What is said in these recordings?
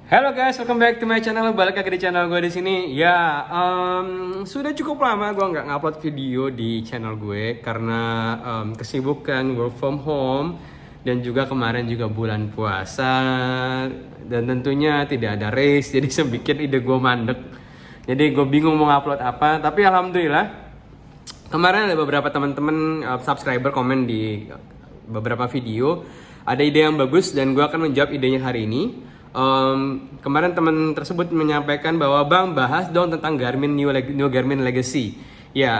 Halo guys, welcome back to my channel. Balik lagi di channel gue di sini. Ya, sudah cukup lama gue nggak ngupload video di channel gue karena kesibukan work from home dan juga kemarin juga bulan puasa dan tentunya tidak ada race, jadi sedikit ide gue mandek. Jadi gue bingung mau ngupload apa. Tapi alhamdulillah kemarin ada beberapa teman-teman subscriber komen di beberapa video ada ide yang bagus dan gue akan menjawab idenya hari ini. Kemarin teman tersebut menyampaikan bahwa Bang bahas dong tentang Garmin New Garmin Legacy. Ya,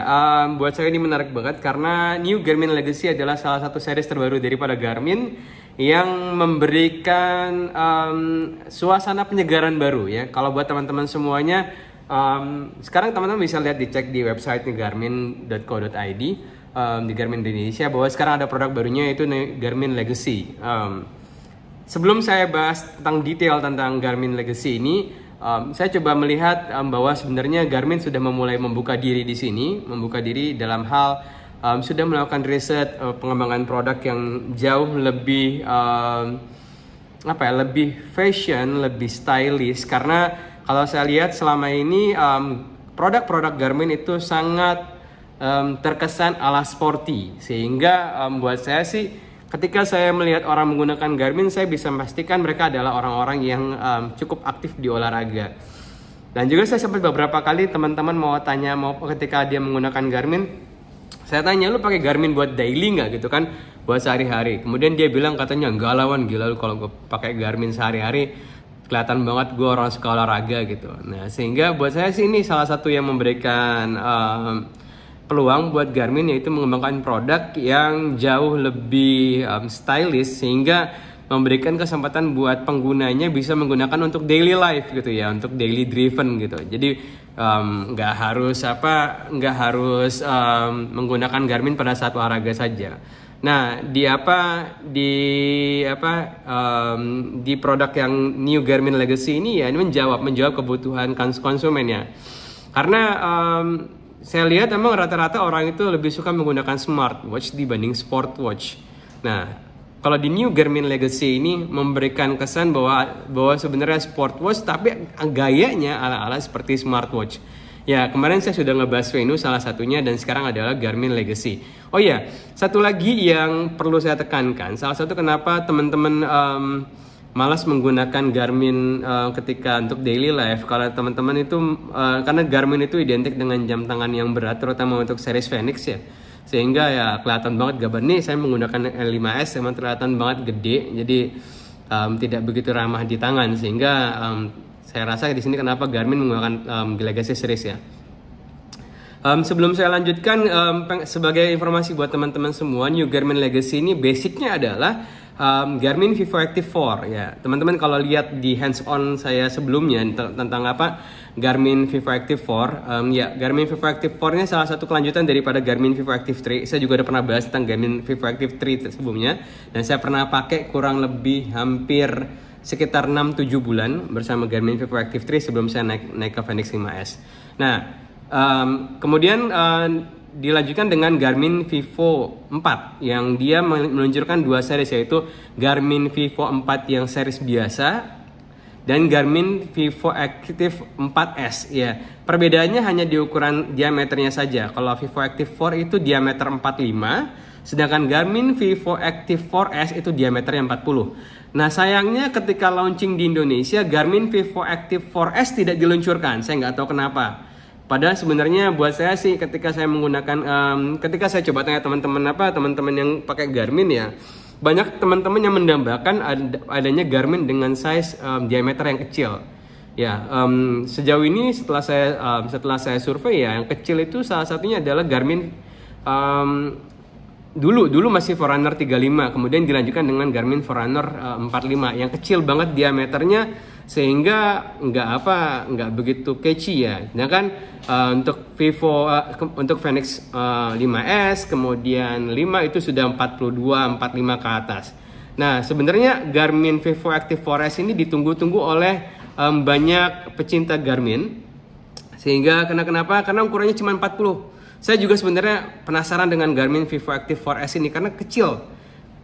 buat saya ini menarik banget karena New Garmin Legacy adalah salah satu series terbaru daripada Garmin yang memberikan suasana penyegaran baru ya. Kalau buat teman-teman semuanya, sekarang teman-teman bisa lihat dicek di website garmin.co.id di Garmin Indonesia bahwa sekarang ada produk barunya yaitu Garmin Legacy. Sebelum saya bahas tentang detail tentang Garmin Legacy ini, saya coba melihat bahwa sebenarnya Garmin sudah memulai membuka diri di sini, membuka diri dalam hal sudah melakukan riset pengembangan produk yang jauh lebih lebih fashion, lebih stylish. Karena kalau saya lihat selama ini produk-produk Garmin itu sangat terkesan ala sporty, sehingga buat saya sih ketika saya melihat orang menggunakan Garmin, saya bisa memastikan mereka adalah orang-orang yang cukup aktif di olahraga. Dan juga saya sempat beberapa kali teman-teman mau ketika dia menggunakan Garmin, saya tanya, lu pakai Garmin buat daily nggak gitu kan, buat sehari-hari. Kemudian dia bilang katanya enggak lawan, gila lu kalau gue pakai Garmin sehari-hari kelihatan banget gue orang suka olahraga gitu. Nah sehingga buat saya sih ini salah satu yang memberikan peluang buat Garmin, yaitu mengembangkan produk yang jauh lebih stylish sehingga memberikan kesempatan buat penggunanya bisa menggunakan untuk daily life gitu ya, untuk daily driven gitu. Jadi nggak harus menggunakan Garmin pada saat olahraga saja. Nah di produk yang New Garmin Legacy ini ya ini menjawab kebutuhan konsumen ya, karena saya lihat emang rata-rata orang itu lebih suka menggunakan smartwatch dibanding sportwatch. Nah, kalau di New Garmin Legacy ini memberikan kesan bahwa sebenarnya sportwatch tapi gayanya ala-ala seperti smartwatch. Ya, kemarin saya sudah ngebahas Venus salah satunya dan sekarang adalah Garmin Legacy. Oh iya, satu lagi yang perlu saya tekankan, salah satu kenapa teman-teman malas menggunakan Garmin ketika untuk daily life, kalau teman-teman itu karena Garmin itu identik dengan jam tangan yang berat, terutama untuk series Fenix ya, sehingga ya kelihatan banget gambar nih saya menggunakan L5S emang kelihatan banget gede, jadi tidak begitu ramah di tangan, sehingga saya rasa di sini kenapa Garmin menggunakan Legacy series ya. Sebelum saya lanjutkan, sebagai informasi buat teman-teman semua, New Garmin Legacy ini basicnya adalah Garmin Vivo Active 4 ya. Teman-teman kalau lihat di hands-on saya sebelumnya tentang Garmin Vivo Active 4, Garmin Vivo Active 4 ini salah satu kelanjutan daripada Garmin Vivo Active 3. Saya juga udah pernah bahas tentang Garmin Vivo Active 3 sebelumnya, dan saya pernah pakai kurang lebih hampir sekitar 6-7 bulan bersama Garmin Vivo Active 3 sebelum saya naik ke Fenix 5S. Nah, kemudian dilanjutkan dengan Garmin Vivo 4 yang dia meluncurkan dua series, yaitu Garmin Vivo 4 yang series biasa dan Garmin Vivo Active 4S ya. Perbedaannya hanya di ukuran diameternya saja. Kalau Vivo Active 4 itu diameter 45, sedangkan Garmin Vivo Active 4S itu diameternya 40. Nah sayangnya ketika launching di Indonesia, Garmin Vivo Active 4S tidak diluncurkan. Saya nggak tahu kenapa. Padahal sebenarnya buat saya sih ketika saya menggunakan, ketika saya coba tanya teman-teman yang pakai Garmin ya, banyak teman-teman yang mendambakan adanya Garmin dengan size diameter yang kecil. Ya, sejauh ini setelah saya survei ya, yang kecil itu salah satunya adalah Garmin dulu masih Forerunner 35, kemudian dilanjutkan dengan Garmin Forerunner 45 yang kecil banget diameternya sehingga nggak begitu catchy ya. Nah kan untuk Vivo untuk Fenix 5S kemudian 5 itu sudah 42-45 ke atas. Nah sebenarnya Garmin Vivo Active 4S ini ditunggu-tunggu oleh banyak pecinta Garmin, sehingga kenapa? Karena ukurannya cuma 40. Saya juga sebenarnya penasaran dengan Garmin Vivo Active 4S ini karena kecil.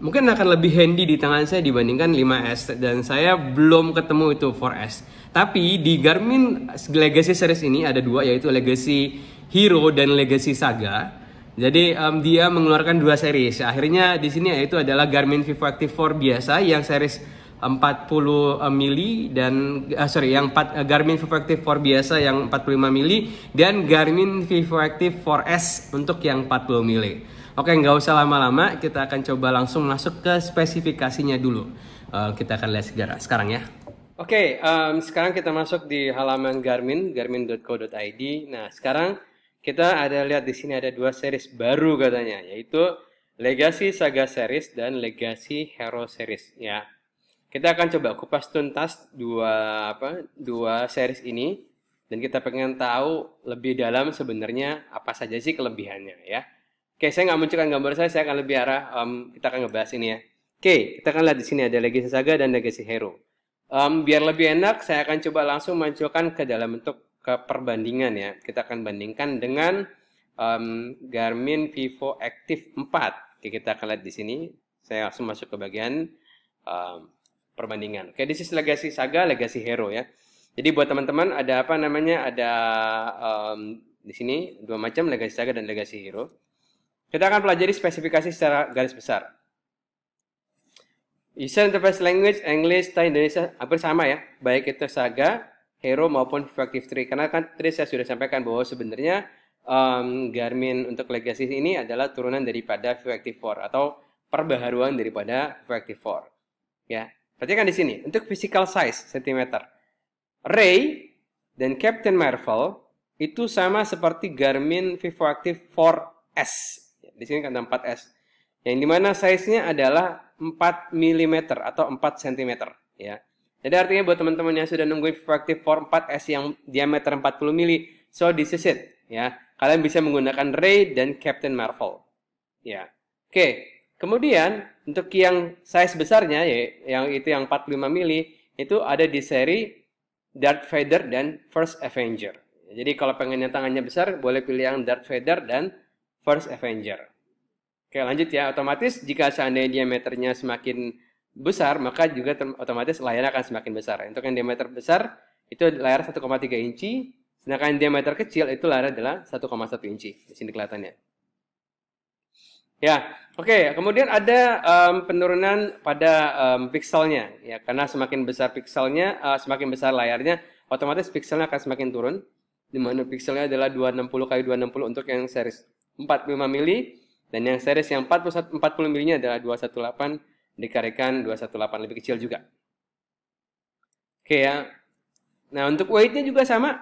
mungkin akan lebih handy di tangan saya dibandingkan 5S, dan saya belum ketemu itu 4S. Tapi di Garmin Legacy series ini ada dua, yaitu Legacy Hero dan Legacy Saga. Jadi dia mengeluarkan dua series. Akhirnya di sini yaitu adalah Garmin Vivo Active 4 biasa yang series 40 mili dan Garmin Vivo Active 4 biasa yang 45 mili dan Garmin Vivo Active 4S untuk yang 40 mili. Oke, nggak usah lama-lama, kita akan coba langsung masuk ke spesifikasinya dulu. Kita akan lihat sekarang ya. Oke, sekarang kita masuk di halaman garmin.co.id. Nah, sekarang kita lihat di sini ada dua series baru katanya, yaitu Legacy Saga series dan Legacy Hero series ya. Kita akan coba kupas tuntas dua series ini, dan kita pengen tahu lebih dalam sebenarnya apa saja sih kelebihannya ya. Oke, saya nggak munculkan gambar saya akan lebih kita akan ngebahas ini ya. Oke, kita akan lihat di sini ada Legacy Saga dan Legacy Hero. Biar lebih enak, saya akan coba langsung munculkan ke dalam bentuk perbandingan ya. Kita akan bandingkan dengan Garmin Vivo Active 4. Oke, kita akan lihat di sini. Saya langsung masuk ke bagian perbandingan. Oke, this is Legacy Saga, Legacy Hero ya. Jadi buat teman-teman ada di sini dua macam, Legacy Saga dan Legacy Hero. Kita akan pelajari spesifikasi secara garis besar. User interface language, English, Thai, Indonesia hampir sama ya. Baik itu Saga, Hero maupun Vivo Active 3. Karena kan tadi saya sudah sampaikan bahwa sebenarnya Garmin untuk Legacy ini adalah turunan daripada Vivo Active 4 atau perbaharuan daripada Vivo Active 4. Ya, perhatikan di sini untuk physical size cm. Ray dan Captain Marvel itu sama seperti Garmin Vivo Active 4S. Di sini kan ada 4S. Yang dimana size-nya adalah 4 mm atau 4 cm ya. Jadi artinya buat teman-teman yang sudah nungguin Vivo Active 4 4S yang diameter 40 mm, so this is it ya. Kalian bisa menggunakan Ray dan Captain Marvel. Ya. Oke, kemudian untuk yang size besarnya yang 45 mm itu ada di seri Darth Vader dan First Avenger. Jadi kalau pengen yang tangannya besar boleh pilih yang Darth Vader dan First Avenger. Oke, lanjut ya. Otomatis jika seandainya diameternya semakin besar, maka juga otomatis layarnya akan semakin besar. Untuk yang diameter besar, itu layar 1,3 inci. Sedangkan yang diameter kecil, itu layar adalah 1,1 inci. Di sini kelihatannya. Ya, oke. Kemudian ada penurunan pada pixelnya. Ya, karena semakin besar pixelnya, semakin besar layarnya, otomatis pixelnya akan semakin turun. Di mana pixelnya adalah 260x260 untuk yang series 45 mili. Dan yang series yang 40 mili-nya adalah 218 dikalikan 218, lebih kecil juga. Oke ya. Nah, untuk weight-nya juga sama.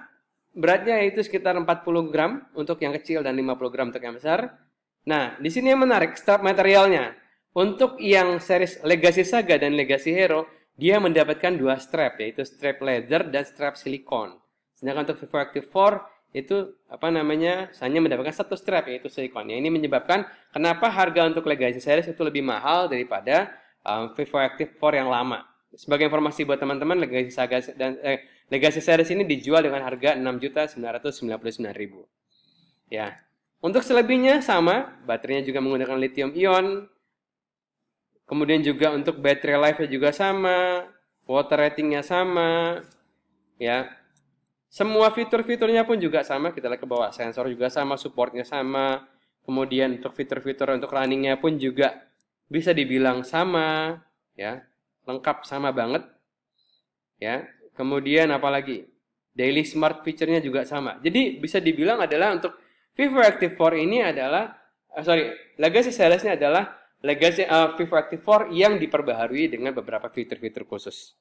Beratnya yaitu sekitar 40 gram untuk yang kecil dan 50 gram untuk yang besar. Nah, di sini yang menarik strap materialnya. Untuk yang series Legacy Saga dan Legacy Hero, dia mendapatkan dua strap, yaitu strap leather dan strap silikon. Sedangkan untuk Vivo Active 4 itu hanya mendapatkan satu strap, yaitu silikon. Ini menyebabkan kenapa harga untuk Legacy series itu lebih mahal daripada Vivo Active 4 yang lama. Sebagai informasi buat teman-teman, Legacy Saga dan Legacy series ini dijual dengan harga 6.999.000. Ya. Untuk selebihnya sama, baterainya juga menggunakan lithium ion. Kemudian juga untuk battery life-nya juga sama, water rating-nya sama, ya. Semua fitur-fiturnya pun juga sama, kita lihat ke bawah, sensor juga sama, supportnya sama. Kemudian untuk fitur-fitur untuk runningnya pun juga bisa dibilang sama, ya, lengkap sama banget, ya. Kemudian apalagi, daily smart feature-nya juga sama. Jadi bisa dibilang adalah untuk Vivo Active 4 ini adalah, Legacy series-nya adalah Legacy Vivo Active 4 yang diperbaharui dengan beberapa fitur-fitur khusus,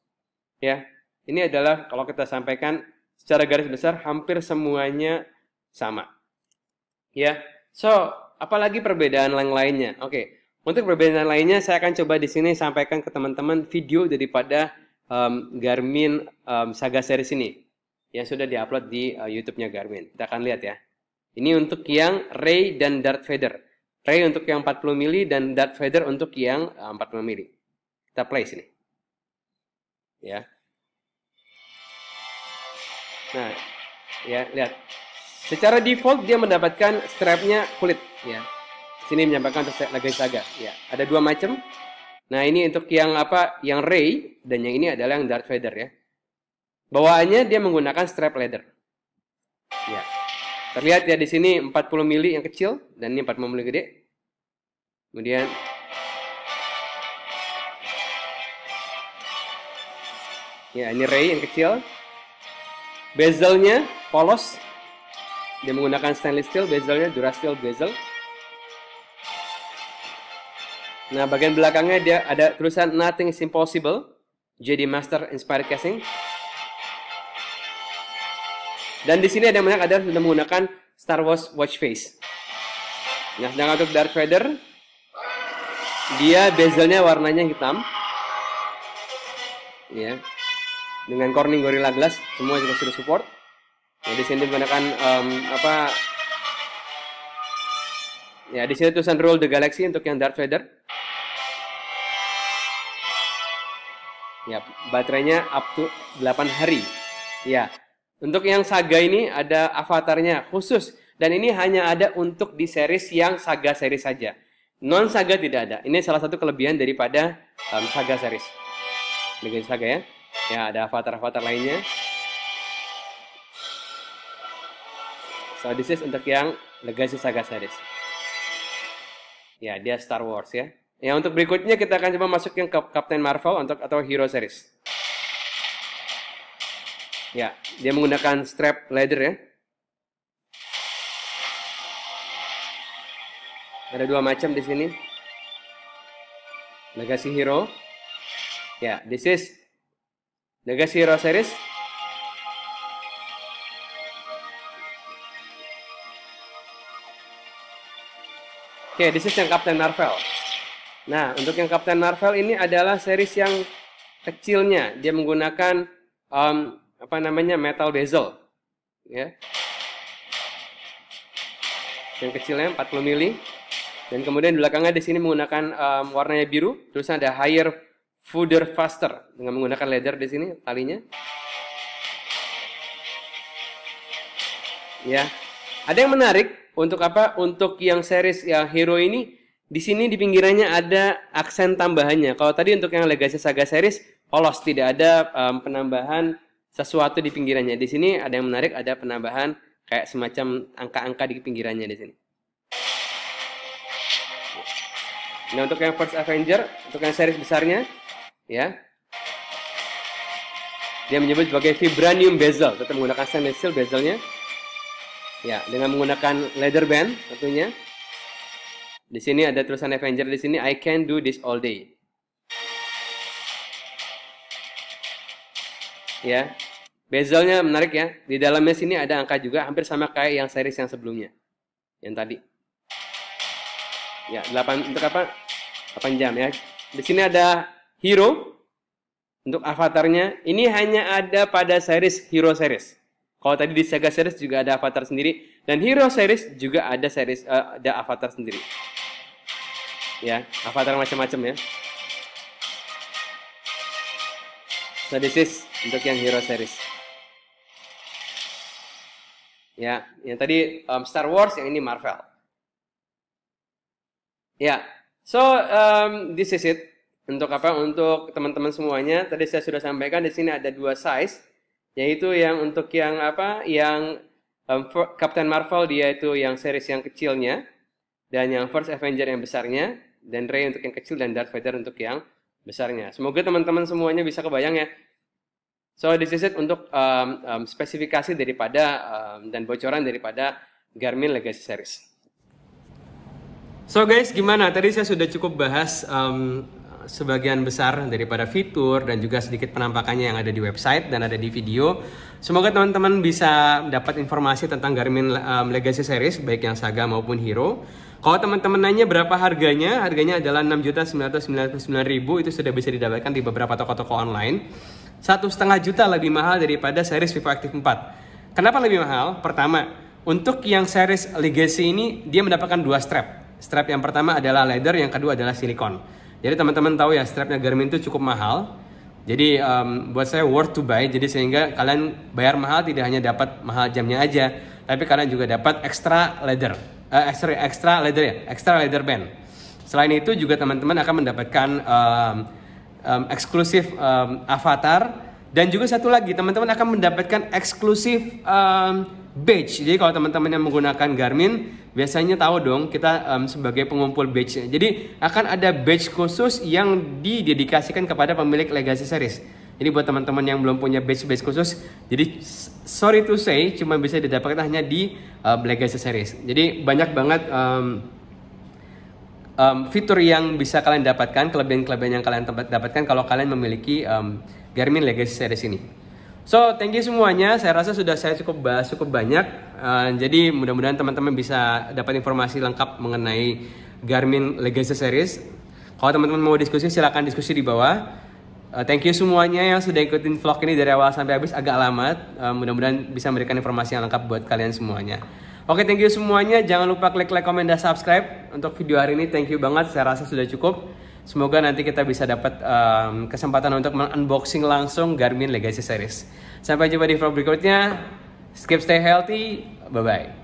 ya. Ini adalah kalau kita sampaikan secara garis besar hampir semuanya sama. Ya. So, apalagi perbedaan lainnya? Oke. Untuk perbedaan lainnya saya akan coba di sini sampaikan ke teman-teman video daripada Garmin Saga series ini yang sudah diupload di YouTube-nya Garmin. Kita akan lihat ya. Ini untuk yang Ray dan Darth Vader. Ray untuk yang 40 mili dan Darth Vader untuk yang 40 mili. Kita play sini. Ya. Nah, ya lihat. Secara default dia mendapatkan strapnya kulit, ya. Sini menyampaikan untuk Legacy Saga. Ya, ada dua macam. Nah, ini untuk yang apa? Yang Rey, dan yang ini adalah yang Darth Vader ya. Bawaannya dia menggunakan strap leather. Ya. Terlihat ya di sini 40 mili yang kecil dan ini 40 mili gede. Kemudian ya, ini Rey yang kecil. Bezelnya polos. Dia menggunakan stainless steel, bezelnya Durasteel bezel. Nah, bagian belakangnya dia ada tulisan Nothing is Impossible, JD Master Inspired Casing. Dan di sini ada yang banyak sudah menggunakan Star Wars watch face. Nah, sedangkan untuk Darth Vader, dia bezelnya warnanya hitam. Ya. Dengan Corning Gorilla Glass, semua juga sudah support. Nah, di sini menggunakan ya, di sini tulisan Rule the Galaxy untuk yang Darth Vader. Ya, baterainya up to 8 hari. Ya. Untuk yang Saga ini ada avatarnya khusus dan ini hanya ada untuk di series yang Saga series saja. Non Saga tidak ada. Ini salah satu kelebihan daripada Saga series. Legacy Saga ya. Ya, ada avatar-avatar lainnya. So, this is untuk yang Legacy Saga series. Ya, dia Star Wars ya. Ya, untuk berikutnya kita akan coba masukin ke Captain Marvel atau Hero series. Ya, dia menggunakan strap leather ya. Ada dua macam di sini. Legacy Hero. Ya, this is Legacy Hero series. Oke, this is yang Captain Marvel. Nah, untuk yang Captain Marvel ini adalah series yang kecilnya. Dia menggunakan metal bezel. Ya. Yang kecilnya 40 mili. Dan kemudian di belakangnya di sini menggunakan warnanya biru. Terus ada higher further faster dengan menggunakan leather di sini talinya. Ya. Ada yang menarik untuk apa? Untuk yang series yang Hero ini di sini di pinggirannya ada aksen tambahannya. Kalau tadi untuk yang Legacy Saga series polos, tidak ada penambahan sesuatu di pinggirannya. Di sini ada yang menarik, ada penambahan kayak semacam angka-angka di pinggirannya di sini. Nah, untuk yang First Avenger, untuk yang series besarnya, ya, dia menyebut sebagai vibranium bezel, tetap menggunakan stainless steel bezelnya, ya, dengan menggunakan leather band tentunya. Di sini ada tulisan Avenger di sini, I can do this all day. Ya, bezelnya menarik ya. Di dalamnya sini ada angka juga, hampir sama kayak yang series yang sebelumnya, yang tadi. Ya, 8 untuk apa? 8 jam ya. Di sini ada Hero untuk avatarnya. Ini hanya ada pada series Hero series. Kalau tadi di Saga series juga ada avatar sendiri, dan Hero series juga ada series ada avatar sendiri. Ya, avatar macam-macam ya. So this is untuk yang Hero series. Ya, yang tadi Star Wars, yang ini Marvel. Ya, so this is it. Untuk apa? Untuk teman-teman semuanya. Tadi saya sudah sampaikan di sini ada dua size, yaitu yang untuk yang apa? Yang Captain Marvel dia itu yang series yang kecilnya, dan yang First Avenger yang besarnya, dan Rey untuk yang kecil, dan Darth Vader untuk yang besarnya. Semoga teman-teman semuanya bisa kebayang ya. So this is it untuk spesifikasi daripada dan bocoran daripada Garmin Legacy Series. So guys, gimana? Tadi saya sudah cukup bahas sebagian besar daripada fitur dan juga sedikit penampakannya yang ada di website dan ada di video. Semoga teman-teman bisa dapat informasi tentang Garmin Legacy Series, baik yang Saga maupun Hero. Kalau teman-teman nanya berapa harganya, harganya adalah 6.999.000, itu sudah bisa didapatkan di beberapa toko-toko online. 1,5 juta lebih mahal daripada series Vivo Active 4. Kenapa lebih mahal? Pertama, untuk yang series Legacy ini dia mendapatkan dua strap. Strap yang pertama adalah leather, yang kedua adalah silikon. Jadi teman-teman tahu ya, strapnya Garmin itu cukup mahal. Jadi buat saya worth to buy. Jadi sehingga kalian bayar mahal tidak hanya dapat mahal jamnya aja, tapi kalian juga dapat extra leather, extra leather band. Selain itu juga teman-teman akan mendapatkan eksklusif avatar, dan juga satu lagi teman-teman akan mendapatkan eksklusif badge. Jadi kalau teman-teman yang menggunakan Garmin biasanya tahu dong kita sebagai pengumpul badge. Jadi akan ada badge khusus yang didedikasikan kepada pemilik Legacy Series. Jadi buat teman-teman yang belum punya badge khusus, jadi sorry to say cuma bisa didapatkan hanya di Legacy Series. Jadi banyak banget fitur yang bisa kalian dapatkan, kelebihan-kelebihan yang kalian dapatkan kalau kalian memiliki Garmin Legacy Series ini. So, thank you semuanya. Saya rasa saya cukup bahas cukup banyak. Jadi mudah-mudahan teman-teman bisa dapat informasi lengkap mengenai Garmin Legacy Series. Kalau teman-teman mau diskusi, silakan diskusi di bawah. Thank you semuanya yang sudah ikutin vlog ini dari awal sampai habis, agak lama. Mudah-mudahan bisa memberikan informasi yang lengkap buat kalian semuanya. Oke, thank you semuanya. Jangan lupa klik like, komen, dan subscribe untuk video hari ini. Thank you banget. Saya rasa sudah cukup. Semoga nanti kita bisa dapat kesempatan untuk unboxing langsung Garmin Legacy Series. Sampai jumpa di vlog berikutnya. Stay healthy. Bye-bye.